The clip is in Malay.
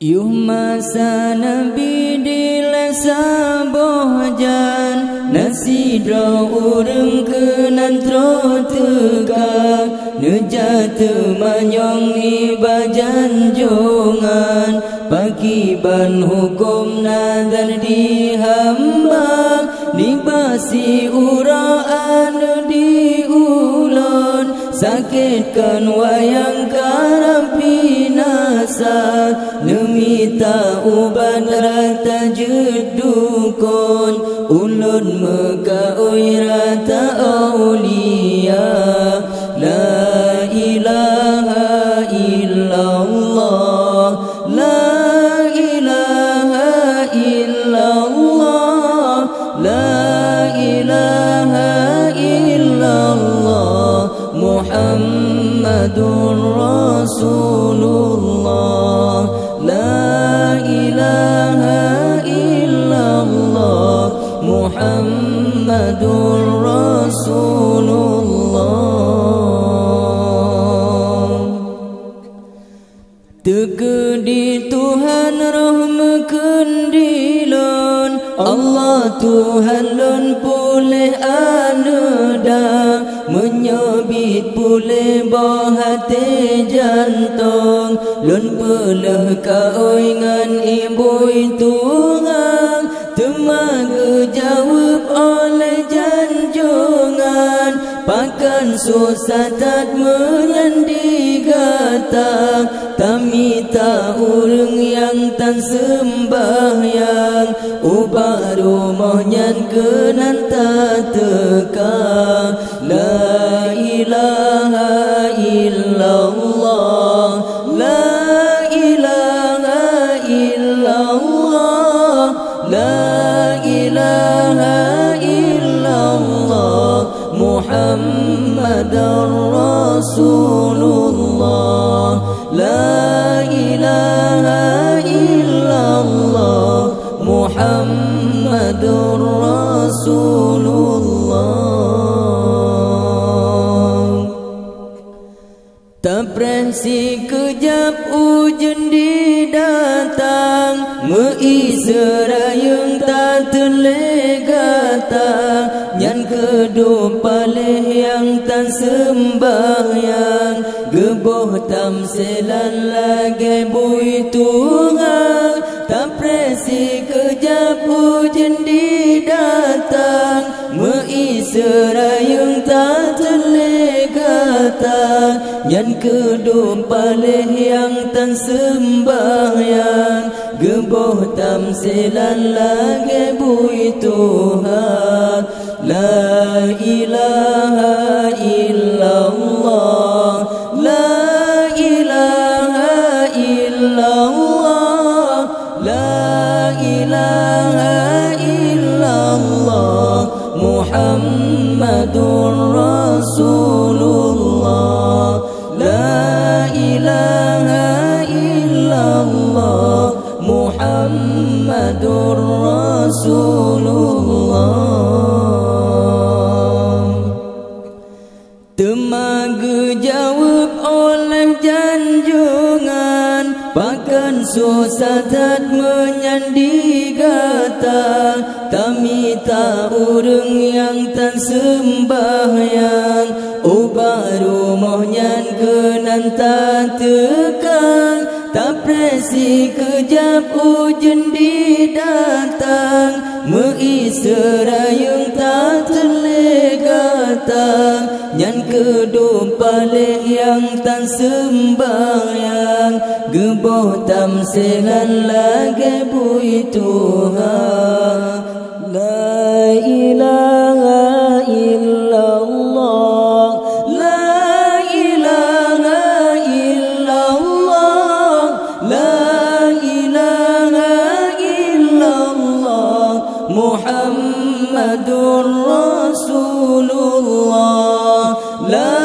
Yuh masa Nabi dilesa bohjan nasidra urang kenan tro tegak nejate manyong ni bajan jongan pakiban hukum nadan dihamba dibasi uraan diulon sakitkan wayang karapi nasa nemita uban rata jedukon ulun mekaoi rata aulia la ilaha illallah la ilaha illallah la ilaha illallah Muhammadur Rasulullah la ilaha illallah Muhammadur Rasulullah. Tegedi Tuhan rahmakeun dilon Allah Tuhan lon pulih aneda menyabit pulih bahate jantung lon peleh kaoi ngan ibu tungang temaga jawab oleh janjongan pakan susatat menyandi gata tamita urang yang tan sembahyang ubah rumahnya kenan tak teka la ilaha illallah la ilaha illallah la ilaha illallah Muhammadar Rasulullah la ilaha illallah Muhammadur Rasulullah. Tapresi kejap ujen didatang meisrayung tak terlegata nyan kedua palih yang tan sembahyang geboh tamselan lagi bui tungang tapresi kejap ujen didatang meisrayung tak terlegata nyan kedua palih yang tan sembahyang geboh tamselan lagi bui Tuhan la ilaha illallah la ilaha illallah la ilaha illallah Muhammadur Rasulullah la ilaha illallah Muhammadur Rasulullah. Temaga jawab oleh janjongan pakan susatat menyandi gata tamita urang yang tan sembahyang ubah rumahnya kenan tak tekang tapresi kejap ujen didatang meisrayung tak terlegata nyan kedua palih yang tan sembahyang geboh tamselan lagi bui Tuhan la ilaha illallah la ilaha illallah la ilaha illallah Muhammadur Rasulullah la